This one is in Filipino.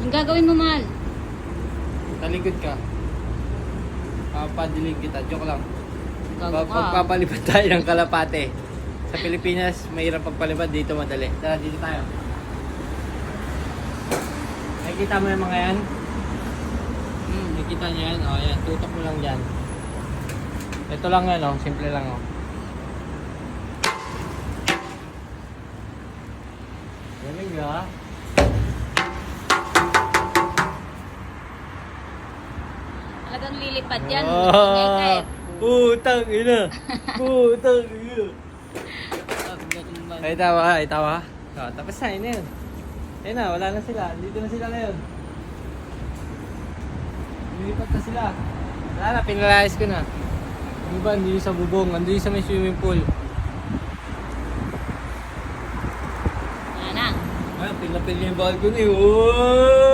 Ang gagawin mo, mahal? Talikod ka. Papadilig kita. Joke lang. Gago ka. Pagpapalipad tayo ng kalapate. Sa Pilipinas, mahirap pagpalipad. Dito madali. Tara, dito tayo. Nakikita mo yung mga yan? Nakikita niyo yan? O, yan. Tutok mo lang dyan. Ito lang yan, o. Simple lang, o. Galing, ha? Talagang lilipad yan. Ah, putang ina. Putang ina. Ay, tawa, ay, tawa. Oh, tapos na, yun na yun. Ayun na, wala na sila. Dito na sila ngayon. Lilipat na sila. Wala na, pinalayas ko na. Yung iba, hindi sa bubong. Ando sa may swimming pool. Yan na. Ay, pinapil niya yung balcony. Oh!